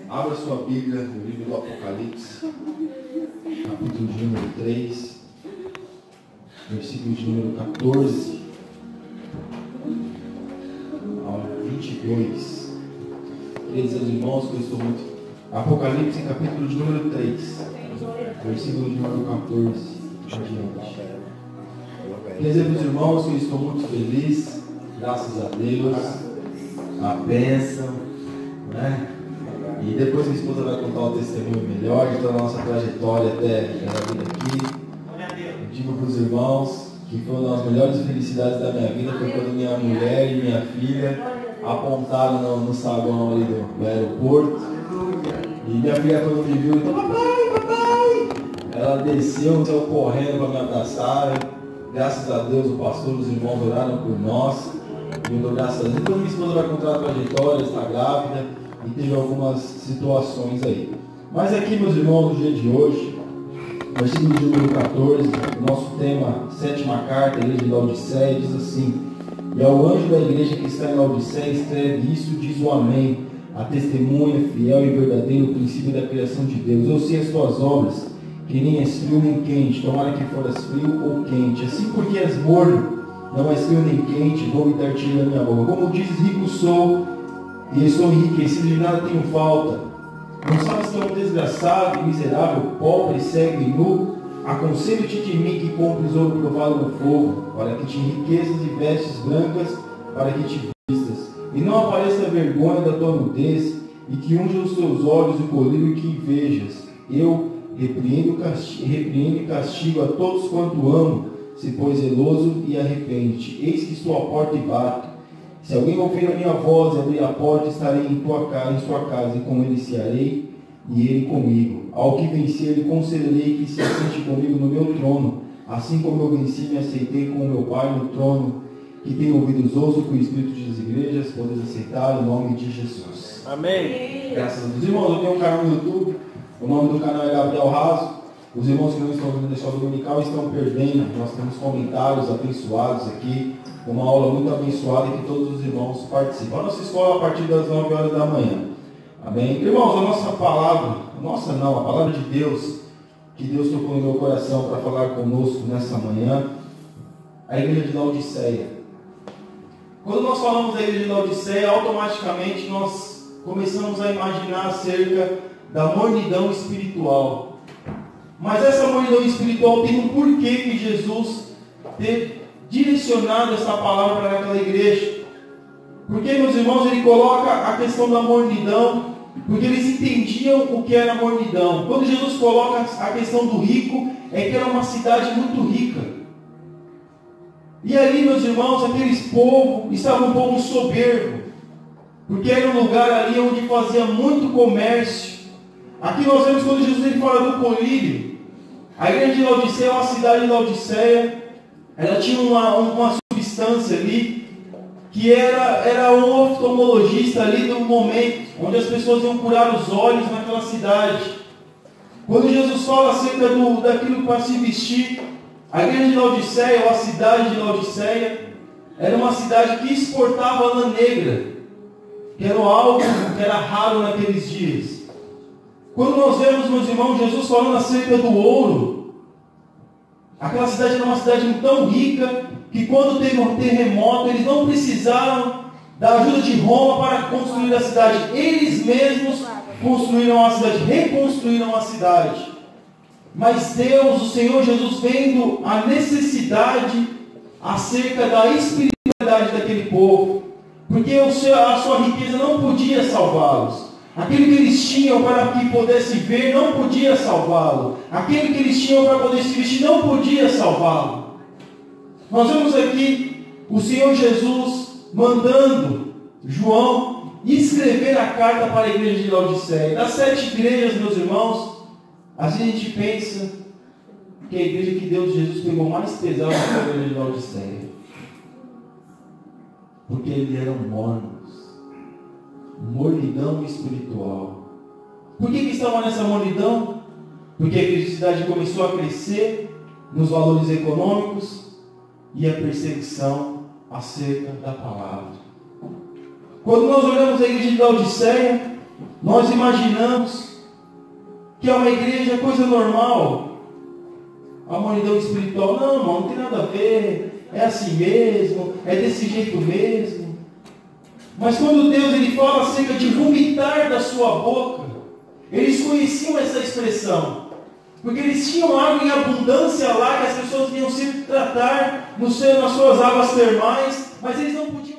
Abra sua Bíblia no livro do Apocalipse, capítulo de número 3, versículo de número 14 ao 22. Queria dizer aos irmãos que eu estou muito... Apocalipse, capítulo de número 3, versículo de número 14 adiante. Queria dizer para os irmãos que eu estou muito feliz, graças a Deus, a bênção, né? E depois minha esposa vai contar o testemunho melhor de toda a nossa trajetória até ela vir aqui. Eu digo para os irmãos que foi uma das melhores felicidades da minha vida foi quando minha mulher e minha filha apontaram no saguão ali do aeroporto. E minha filha, quando me viu, então, papai! Ela desceu, saiu correndo para me abraçar. Graças a Deus, o pastor e os irmãos oraram por nós. E eu dou graças a Deus. Depois minha esposa vai contar a trajetória, está grávida. E teve algumas situações aí. Mas aqui, meus irmãos, no dia de hoje, versículo de número 14, o nosso tema, sétima carta, a igreja de Laodiceia, diz assim: e ao anjo da igreja que está em Laodiceia, escreve isso, diz o Amém, a testemunha, fiel e verdadeiro, princípio da criação de Deus. Eu sei as tuas obras, que nem és frio nem quente, tomara que foras frio ou quente. Assim porque és morno, não és frio nem quente, vou dar-te a minha boca. Como dizes, rico sou, e estou enriquecido, de nada tenho falta. Não sabes que é um desgraçado, miserável, pobre, cego e nu? Aconselho-te de mim que compres ouro provado no fogo, para que te enriqueças e vestes brancas, para que te vistas. E não apareça a vergonha da tua nudez, e que unja os teus olhos o colírio e que vejas. Eu repreendo e castigo a todos quanto amo, se pois zeloso e arrepende. Eis que estou à porta e bato. Se alguém ouvir a minha voz e abrir a porta, estarei em sua casa, e com ele cearei, e ele comigo. Ao que vencer, lhe concederei que se assente comigo no meu trono, assim como eu venci e me aceitei com o meu Pai no trono. Que tem ouvidos ouçam que o Espírito das igrejas, podes aceitar, em nome de Jesus. Amém. Graças a Deus. Irmãos, eu tenho um canal no YouTube, o nome do canal é Gabriel Raso. Os irmãos que não estão vendo a escola dominical estão perdendo. Nós temos comentários abençoados aqui, uma aula muito abençoada que todos os irmãos participam. A nossa escola a partir das 9 horas da manhã. Amém? Irmãos, a nossa palavra, a palavra de Deus, que Deus tocou no meu coração para falar conosco nessa manhã, a igreja de Laodiceia. Quando nós falamos da igreja de Laodiceia, automaticamente nós começamos a imaginar acerca da mornidão espiritual. Mas essa mornidão espiritual tem um porquê que Jesus ter direcionado essa palavra para aquela igreja. Porque, meus irmãos, ele coloca a questão da mornidão, porque eles entendiam o que era mornidão. Quando Jesus coloca a questão do rico, é que era uma cidade muito rica. E ali, meus irmãos, aqueles povos estavam um povo soberbo, porque era um lugar ali onde fazia muito comércio. Aqui nós vemos quando Jesus ele fala do colírio. A igreja de Laodiceia, uma cidade de Laodiceia, ela tinha uma substância ali, que era um oftalmologista ali do momento, onde as pessoas iam curar os olhos naquela cidade. Quando Jesus fala acerca daquilo para se vestir, a igreja de Laodiceia, ou a cidade de Laodiceia, era uma cidade que exportava lã negra, que era algo que era raro naqueles dias. Quando nós vemos, meus irmãos, Jesus falando acerca do ouro, aquela cidade era uma cidade tão rica, que quando teve um terremoto, eles não precisaram da ajuda de Roma para construir a cidade. Eles mesmos construíram a cidade, reconstruíram a cidade. Mas Deus, o Senhor Jesus, vendo a necessidade acerca da espiritualidade daquele povo, porque a sua riqueza não podia salvá-los. Aquilo que eles tinham para que pudesse ver não podia salvá-lo. Aquilo que eles tinham para poder se vestir não podia salvá-lo. Nós vemos aqui o Senhor Jesus mandando João escrever a carta para a igreja de Laodiceia. Das 7 igrejas, meus irmãos, assim a gente pensa que a igreja que Deus Jesus pegou mais pesado foi a igreja de Laodiceia. Porque eles eram mornos. Mornidão espiritual. Por que estavam nessa mornidão? Porque a religiosidade começou a crescer nos valores econômicos e a perseguição acerca da palavra. Quando nós olhamos a igreja de Laodiceia, Nós imaginamos que é uma igreja coisa normal. A humanidade espiritual, não, irmão, não tem nada a ver. É assim mesmo, é desse jeito mesmo. Mas quando Deus ele fala acerca de vomitar da sua boca, eles conheciam essa expressão. Porque eles tinham água em abundância lá, que as pessoas vinham se tratar nas suas águas termais, mas eles não podiam.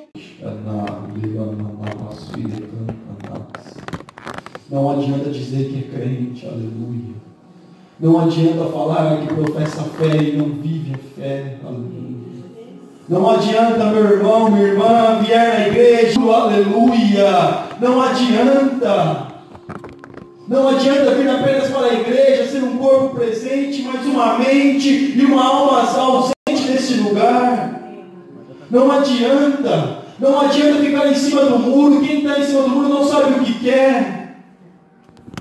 Não adianta dizer que é crente, aleluia. Não adianta falar que professa a fé e não vive a fé, aleluia. Não adianta, meu irmão, minha irmã, vier na igreja, aleluia. Não adianta. Não adianta vir apenas para a igreja, ser um corpo presente, mas uma mente e uma alma ausente nesse lugar. Não adianta. Não adianta ficar em cima do muro. Quem está em cima do muro não sabe o que quer.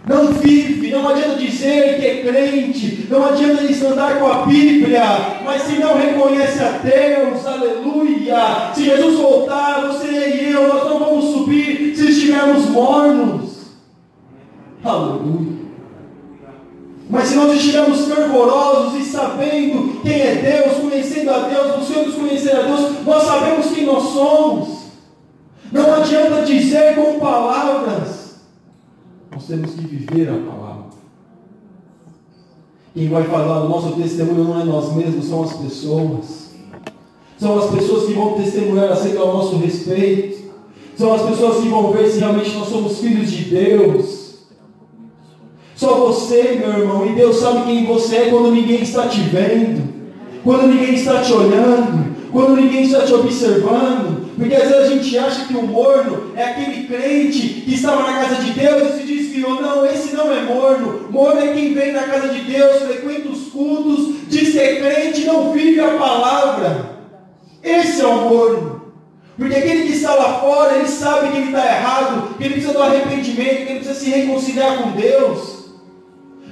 Não vive. Não adianta dizer que é crente. Não adianta andar com a Bíblia. Mas se não reconhece a Deus, aleluia. Se Jesus voltar, você e eu, nós não vamos subir se estivermos mornos. Aleluia. Mas se nós estivermos fervorosos e sabendo quem é Deus, conhecendo a Deus, buscando conhecer a Deus, nós sabemos quem nós somos. Não adianta dizer com palavras. Nós temos que viver a palavra. Quem vai falar o nosso testemunho não é nós mesmos, são as pessoas. São as pessoas que vão testemunhar acerca do nosso respeito. São as pessoas que vão ver se realmente nós somos filhos de Deus. Só você, meu irmão, e Deus sabe quem você é quando ninguém está te vendo, quando ninguém está te olhando, quando ninguém está te observando. Porque às vezes a gente acha que o morno é aquele crente que estava na casa de Deus e se desviou. Não, esse não é morno. Morno é quem vem na casa de Deus, frequenta os cultos, diz que é crente e não vive a palavra. Esse é o morno. Porque aquele que está lá fora, ele sabe que ele está errado, que ele precisa do arrependimento, que ele precisa se reconciliar com Deus.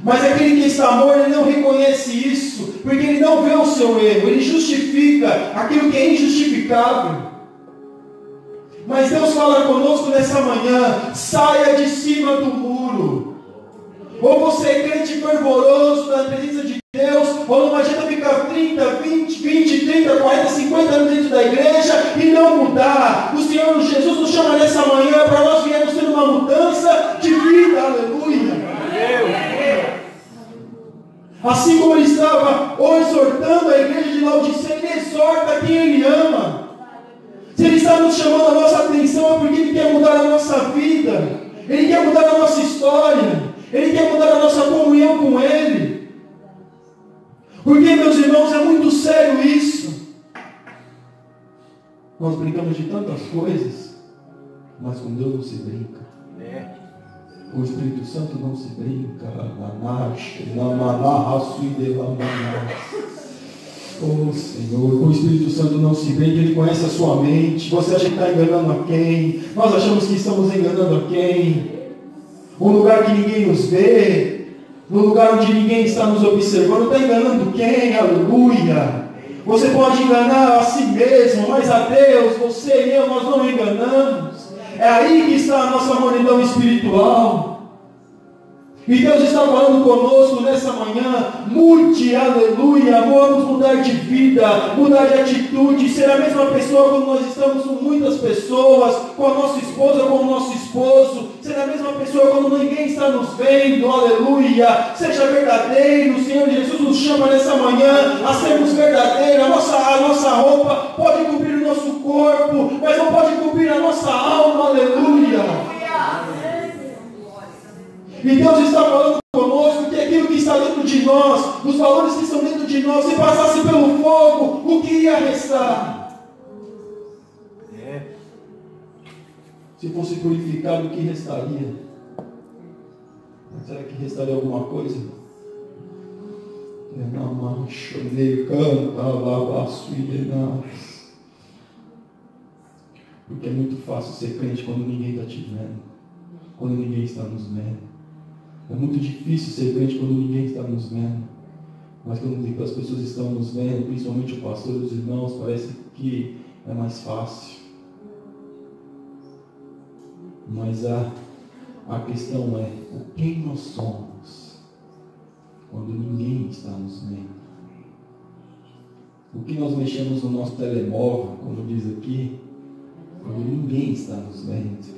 Mas aquele que está morto, ele não reconhece isso, porque ele não vê o seu erro, ele justifica aquilo que é injustificável. Mas Deus fala conosco nessa manhã: saia de cima do muro. Ou você é crente fervoroso na presença de Deus, ou não adianta ficar 30, 20, 30, 40, 50 anos dentro da igreja e não mudar. O Senhor Jesus nos chama nessa manhã para nós viemos ter uma mudança de vida, aleluia. Assim como ele estava exortando a igreja de Laodiceia, ele exorta quem ele ama. Se ele está nos chamando a nossa atenção é porque ele quer mudar a nossa vida, ele quer mudar a nossa história, ele quer mudar a nossa comunhão com ele. Porque, meus irmãos, é muito sério isso. Nós brincamos de tantas coisas, mas com Deus não se brinca. Com o Espírito Santo não se brinca. Oh Senhor, com o Espírito Santo não se brinca, Ele conhece a sua mente. Você acha que está enganando a quem? Nós achamos que estamos enganando a quem? Um lugar que ninguém nos vê, no lugar onde ninguém está nos observando, está enganando quem? Aleluia! Você pode enganar a si mesmo, mas a Deus, você e eu, nós não enganamos. É aí que está a nossa mornidão espiritual. E Deus está falando conosco nessa manhã: mude, aleluia, vamos mudar de vida, mudar de atitude, ser a mesma pessoa quando nós estamos com muitas pessoas, com a nossa esposa, com o nosso esposo, ser a mesma pessoa quando ninguém está nos vendo, aleluia, seja verdadeiro. O Senhor Jesus nos chama nessa manhã a sermos verdadeiros. A nossa roupa pode cobrir o nosso corpo, mas não pode cobrir a nossa alma, aleluia. E Deus está falando conosco que aquilo que está dentro de nós, os valores que estão dentro de nós, se passasse pelo fogo, o que ia restar? Se fosse purificado, o que restaria? Será que restaria alguma coisa? Porque é muito fácil ser crente quando ninguém está te vendo, quando ninguém está nos vendo. É muito difícil ser crente quando ninguém está nos vendo. Mas quando as pessoas estão nos vendo, principalmente o pastor e os irmãos, parece que é mais fácil. Mas A questão é, quem nós somos quando ninguém está nos vendo? O que nós mexemos no nosso telemóvel, como diz aqui, quando ninguém está nos vendo?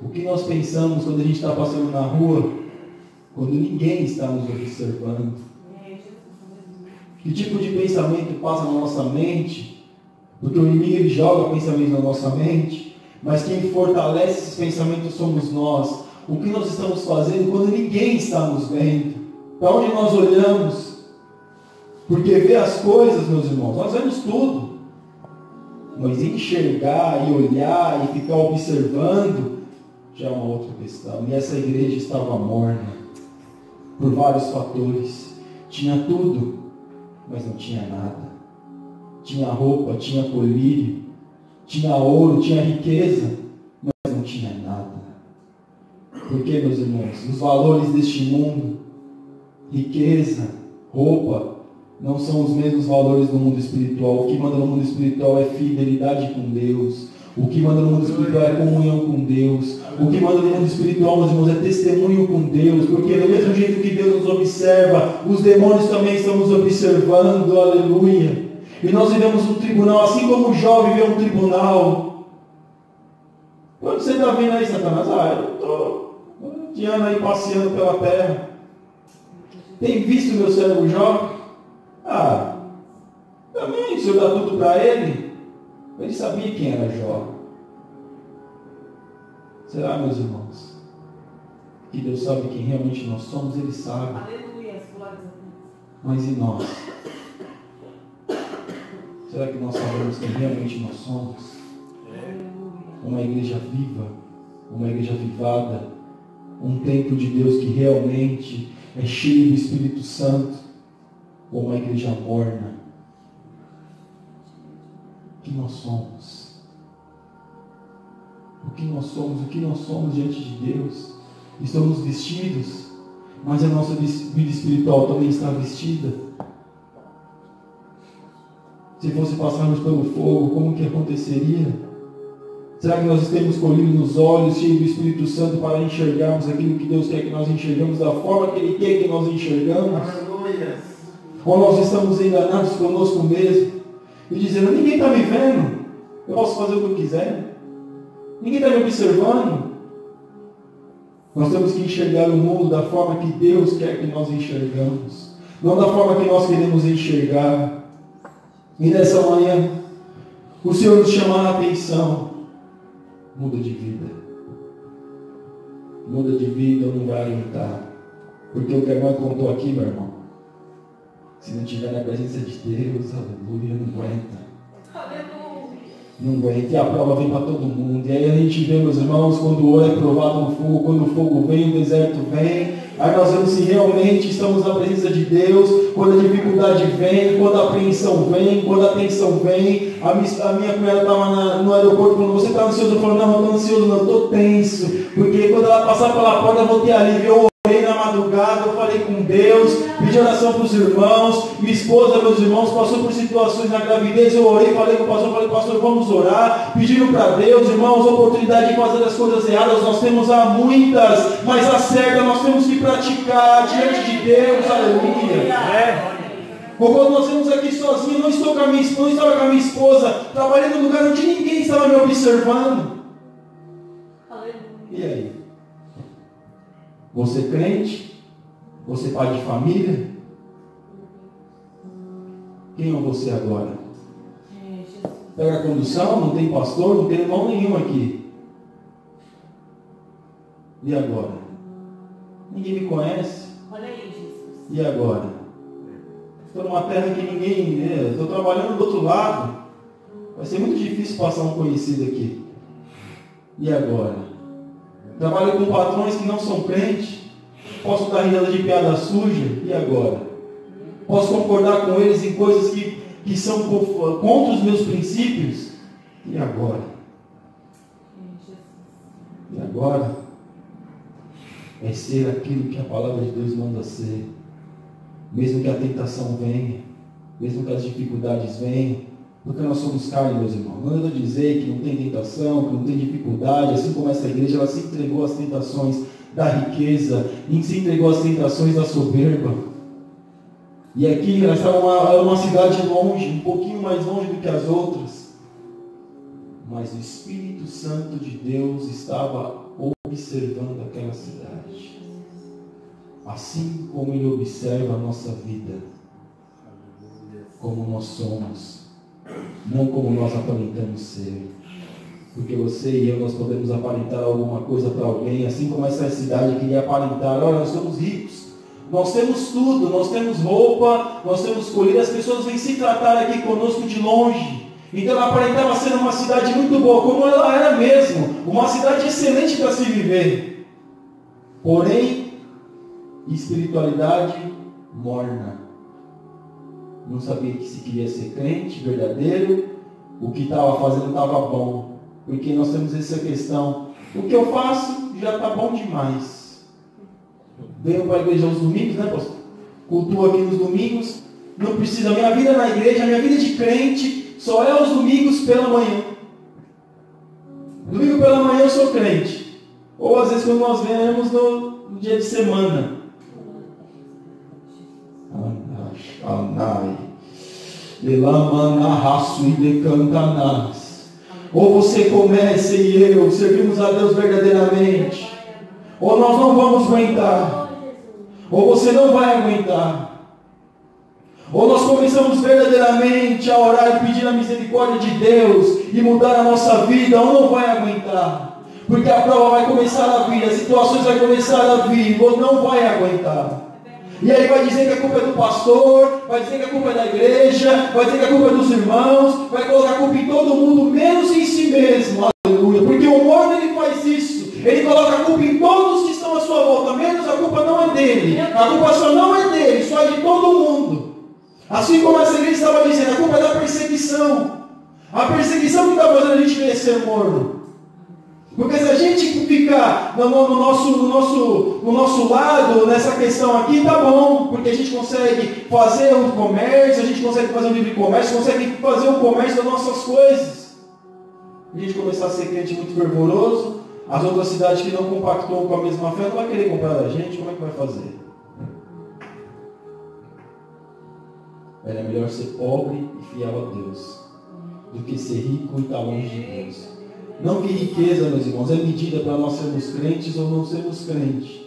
O que nós pensamos quando a gente está passando na rua, quando ninguém está nos observando? Que tipo de pensamento passa na nossa mente? Porque o inimigo ele joga pensamentos na nossa mente, mas quem fortalece esses pensamentos somos nós. O que nós estamos fazendo quando ninguém está nos vendo? Para onde nós olhamos? Porque ver as coisas, meus irmãos, nós vemos tudo. Mas enxergar e olhar e ficar observando já é uma outra questão. E essa igreja estava morna por vários fatores. Tinha tudo, mas não tinha nada. Tinha roupa, tinha colírio, tinha ouro, tinha riqueza, mas não tinha nada. Porque, meus irmãos, os valores deste mundo, riqueza, roupa, não são os mesmos valores do mundo espiritual. O que manda no mundo espiritual é fidelidade com Deus. O que manda no mundo espiritual é comunhão com Deus. O que manda no mundo espiritual, meus irmãos, é testemunho com Deus. Porque do mesmo jeito que Deus nos observa, os demônios também estão nos observando. Aleluia. E nós vivemos um tribunal, assim como o Jó viveu um tribunal. Quando você está vendo aí, Satanás? Eu estou de ano aí passeando pela terra. Tem visto meu servo Jó? Também o Senhor dá tudo para ele. Ele sabia quem era Jó. Será, meus irmãos, que Deus sabe quem realmente nós somos? Ele sabe. Aleluia. Mas e nós? Será que nós sabemos quem realmente nós somos? Uma igreja viva, uma igreja avivada, um templo de Deus que realmente é cheio do Espírito Santo, ou uma igreja morna? O que nós somos? O que nós somos? O que nós somos diante de Deus? Estamos vestidos, mas a nossa vida espiritual também está vestida. Se fosse passarmos pelo fogo, como que aconteceria? Será que nós temos colírio nos olhos, cheio do Espírito Santo, para enxergarmos aquilo que Deus quer que nós enxergamos, da forma que Ele quer que nós enxergamos? Aleluia. Ou nós estamos enganados conosco mesmo e dizendo, ninguém está me vendo, eu posso fazer o que eu quiser, ninguém está me observando. Nós temos que enxergar o mundo da forma que Deus quer que nós enxergamos, não da forma que nós queremos enxergar. E nessa manhã, o Senhor nos chama a atenção. Muda de vida. Muda de vida, não vai aguentar. Porque o que a irmã contou aqui, meu irmão, se não estiver na presença de Deus, aleluia, não aguenta. Não aguenta. E a prova vem para todo mundo. E aí a gente vê, meus irmãos, quando o ouro é provado no fogo, quando o fogo vem, o deserto vem. Aí nós vemos se realmente estamos na presença de Deus, quando a dificuldade vem, quando a apreensão vem, quando a tensão vem. A minha cunhada estava no aeroporto, quando você está ansioso, eu falo, não, eu estou ansioso, não, eu estou tenso. Porque quando ela passar pela porta, eu vou ter alívio. Eu orei na madrugada, eu falei com Deus, pedi oração para os irmãos. Minha esposa, meus irmãos, passou por situações na gravidez, eu orei, falei com o pastor, falei, pastor, vamos orar. Pediram para Deus, irmãos, oportunidade de fazer as coisas erradas, nós temos há muitas, mas a certa nós temos que praticar diante de Deus, aleluia. Ou quando nós estamos aqui sozinhos, não estou com a minha esposa, não estava com a minha esposa, trabalhando num lugar onde ninguém estava me observando. E aí? Você crente? Você pai de família? Quem é você agora? Pega a condução, não tem pastor, não tem irmão nenhum aqui. E agora? Ninguém me conhece. Olha aí, Jesus. E agora? Estou numa terra que ninguém... Estou trabalhando do outro lado. Vai ser muito difícil passar um conhecido aqui. E agora? Trabalho com patrões que não são crentes. Posso dar risada de piada suja. E agora? Posso concordar com eles em coisas que são contra os meus princípios. E agora? E agora? É ser aquilo que a palavra de Deus manda ser. Mesmo que a tentação venha, mesmo que as dificuldades venham, Porque nós somos carne, meus irmãos. Não ando dizer que não tem tentação, que não tem dificuldade, assim como essa igreja, ela se entregou às tentações da riqueza, e se entregou às tentações da soberba. E aqui ela estava uma cidade longe, um pouquinho mais longe do que as outras. Mas o Espírito Santo de Deus estava observando aquela cidade. Assim como Ele observa a nossa vida, como nós somos, não como nós aparentamos ser. Porque você e eu, nós podemos aparentar alguma coisa para alguém, assim como essa cidade queria aparentar. Olha, nós somos ricos, nós temos tudo, nós temos roupa, nós temos colher, as pessoas vêm se tratar aqui conosco de longe. Então ela aparentava ser uma cidade muito boa, como ela era mesmo, uma cidade excelente para se viver. Porém, espiritualidade morna. Não sabia que se queria ser crente, verdadeiro, o que estava fazendo estava bom. Porque nós temos essa questão, o que eu faço já está bom demais. Venho para a igreja aos domingos, né, pastor? Cultuo aqui nos domingos, não precisa, minha vida na igreja, minha vida de crente, só é aos domingos pela manhã. Domingo pela manhã eu sou crente. Ou às vezes quando nós vemos no dia de semana. Ou você começa e eu servimos a Deus verdadeiramente, ou nós não vamos aguentar, ou você não vai aguentar, ou nós começamos verdadeiramente a orar e pedir a misericórdia de Deus e mudar a nossa vida, ou não vai aguentar, porque a prova vai começar a vir, as situações vão começar a vir, ou não vai aguentar. E aí vai dizer que a culpa é do pastor, vai dizer que a culpa é da igreja, vai dizer que a culpa é dos irmãos, vai colocar a culpa em todo mundo, menos em si mesmo, aleluia, porque o morno ele faz isso, ele coloca a culpa em todos que estão à sua volta, menos a culpa não é dele, a culpa só não é dele, só é de todo mundo. Assim como essa igreja estava dizendo, a culpa é da perseguição, a perseguição que está fazendo a gente crescer morno. Porque se a gente ficar no nosso lado, nessa questão aqui, tá bom, porque a gente consegue fazer um comércio, a gente consegue fazer um livre comércio, consegue fazer um comércio das nossas coisas. A gente começar a ser crente muito fervoroso, as outras cidades que não compactuam com a mesma fé, não vai querer comprar da gente, como é que vai fazer? Era melhor ser pobre e fiel a Deus, do que ser rico e estar longe de Deus. Não que riqueza, meus irmãos, é medida para nós sermos crentes ou não sermos crentes.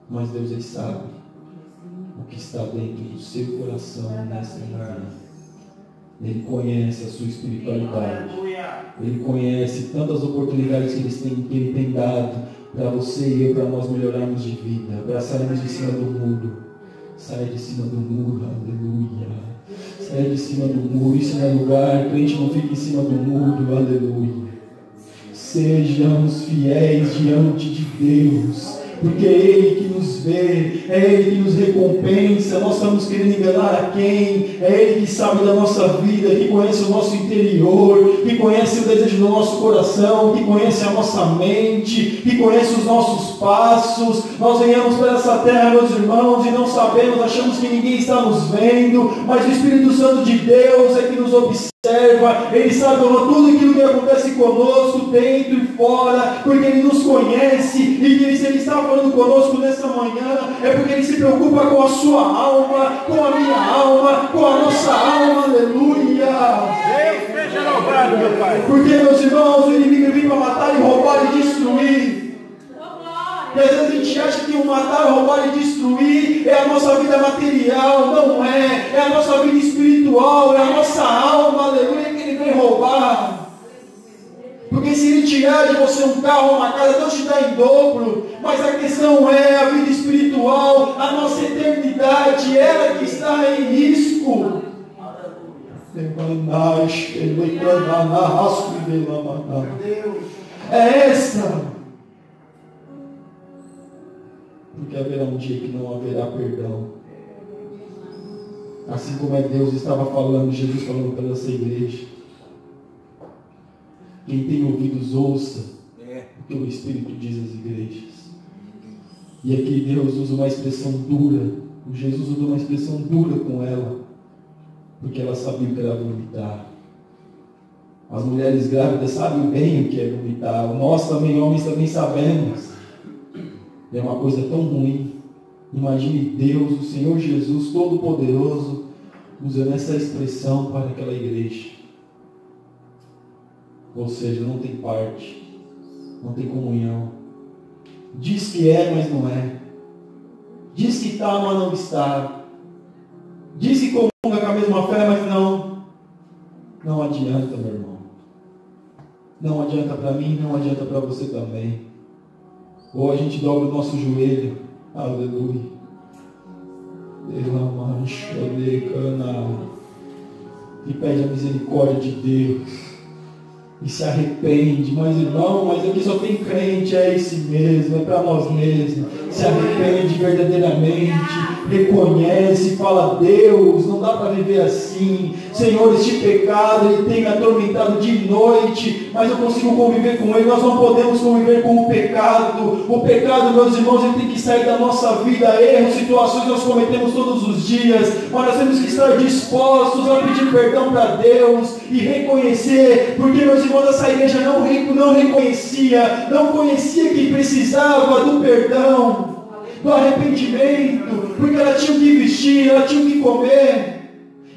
Mas Deus ele sabe o que está dentro do seu coração nessa manhã. Ele conhece a sua espiritualidade. Ele conhece tantas oportunidades que Ele tem dado para você e eu, para nós melhorarmos de vida, para sairmos de cima do muro. Saia de cima do muro, aleluia. Saia de cima do muro, isso não é lugar, crente não fica em cima do muro, aleluia. Sejamos fiéis diante de Deus, porque é Ele que nos vê, é Ele que nos recompensa. Nós estamos querendo enganar a quem? É Ele que sabe da nossa vida, que conhece o nosso interior, que conhece o desejo do nosso coração, que conhece a nossa mente, que conhece os nossos passos. Nós venhamos para essa terra, meus irmãos, e não sabemos, achamos que ninguém está nos vendo, mas o Espírito Santo de Deus é que nos observa. Ele sabe tudo aquilo que acontece conosco, dentro e fora, porque Ele nos conhece, e se Ele está falando conosco nessa manhã, é porque Ele se preocupa com a sua alma, com a minha alma, com a nossa alma, aleluia. Deus seja louvado, meu Pai. Porque, meus irmãos, o inimigo vem para matar e roubar e destruir. E às vezes a gente acha que o matar, roubar e destruir é a nossa vida material. Não é. É a nossa vida espiritual, é a nossa alma, aleluia, que Ele vem roubar. Porque se Ele tirar de você um carro, uma casa, Deus te dá em dobro. Mas a questão é a vida espiritual, a nossa eternidade, ela que está em risco. É essa. Porque haverá um dia que não haverá perdão. Assim como Deus estava falando, Jesus falando para essa igreja. Quem tem ouvidos, ouça o que o Espírito diz às igrejas. E aqui Deus usa uma expressão dura. Jesus usa uma expressão dura com ela. porque ela sabia o que era vomitar. As mulheres grávidas sabem bem o que é vomitar. Nós também, homens, também sabemos. É uma coisa tão ruim. Imagine Deus, o Senhor Jesus Todo-Poderoso, usando essa expressão para aquela igreja. Ou seja, não tem parte, não tem comunhão. Diz que é, mas não é. Diz que está, mas não está. Diz que comunga com a mesma fé, mas não. Não adianta, meu irmão. Não adianta para mim, não adianta para você também. Ou a gente dobra o nosso joelho. Aleluia. E pede a misericórdia de Deus. E se arrepende. Mas irmão, mas aqui só tem crente. É esse mesmo, é para nós mesmos. Se arrepende verdadeiramente. Reconhece, fala: Deus, não dá para viver assim. Senhor, este pecado ele tem me atormentado de noite, mas eu consigo conviver com ele. Nós não podemos conviver com o pecado. O pecado, meus irmãos, ele tem que sair da nossa vida. Erros, situações nós cometemos todos os dias, mas nós temos que estar dispostos a pedir perdão para Deus e reconhecer, porque, meus irmãos, essa igreja não reconhecia, não conhecia que precisava do perdão, do arrependimento, porque ela tinha o que vestir, ela tinha o que comer,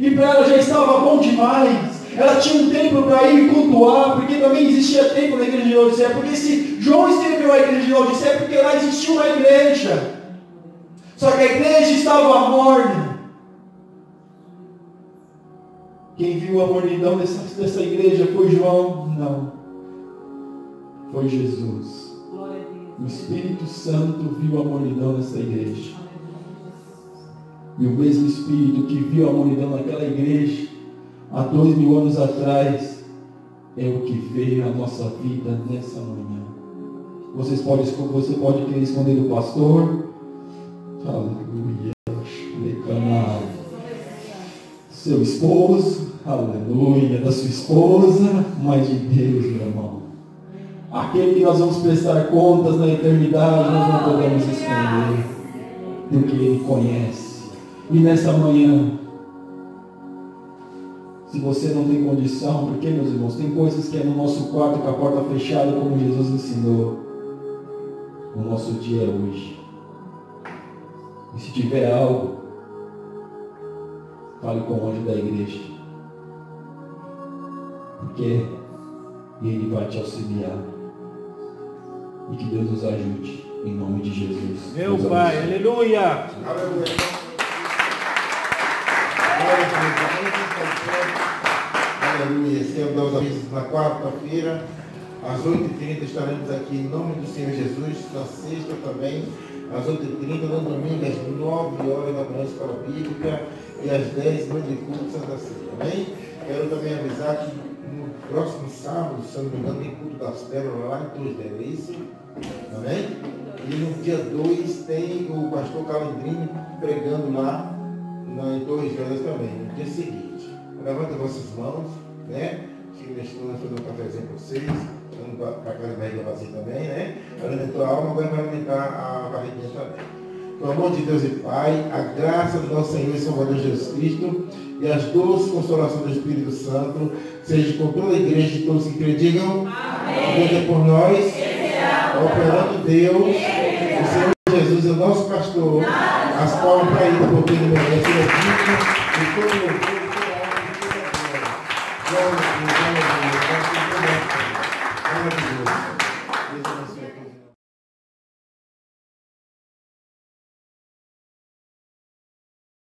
e para ela já estava bom demais. Ela tinha um templo para ir cultuar, porque também existia templo na igreja de Laodiceia. Porque se João escreveu a igreja de Laodiceia, é porque lá existia uma igreja. Só que a igreja estava morna. Quem viu a mornidão dessa igreja foi João? Não. Foi Jesus. O Espírito Santo viu a mornidão dessa igreja. E o mesmo Espírito que viu a mornidão naquela igreja há 2000 anos atrás é o que veio à nossa vida nessa manhã. Você pode querer esconder do pastor. Aleluia. Seu esposo. Aleluia. Da sua esposa. Mas de Deus, meu irmão. Aquele que nós vamos prestar contas na eternidade, nós não podemos esconder. Porque Ele conhece. E nessa manhã, se você não tem condição, porque, meus irmãos, tem coisas que é no nosso quarto com a porta fechada, como Jesus ensinou. O nosso dia é hoje. E se tiver algo, fale com o anjo da igreja. Porque Ele vai te auxiliar. E que Deus nos ajude, em nome de Jesus. Meu Pai, aleluia! Aleluia! Aleluia, Senhor Deus amigos, na quarta-feira, às 8h30 estaremos aqui em nome do Senhor Jesus, na sexta também, às 8h30, no domingo, às 9h da manhã, escola bíblica, e às 10h, noite de culto, Santa Ceia, amém? Quero também avisar que no próximo sábado, se não me engano, tem culto das pérolas lá em Torres, é isso? Amém? E no dia 2 tem o pastor Calendrinho pregando lá em Torres Vedras também, no dia seguinte. Levanta vossas mãos, né? Que minha esposa vai fazer um cafezinho para vocês, vamos para casa da barriga vazia também, né? Alimentou a alma, agora vai alimentar a barriguinha também. Com o amor de Deus e Pai, a graça do nosso Senhor e Salvador Jesus Cristo e as doces consolações do Espírito Santo seja com toda a igreja e todos que acreditam. Amém. Deus é por nós, operando Deus, o Senhor Jesus é o nosso pastor. As palmas para ele, porque ele merece, ele é digno de todo o louvor, glória a Deus, glória a Deus, glória a Deus.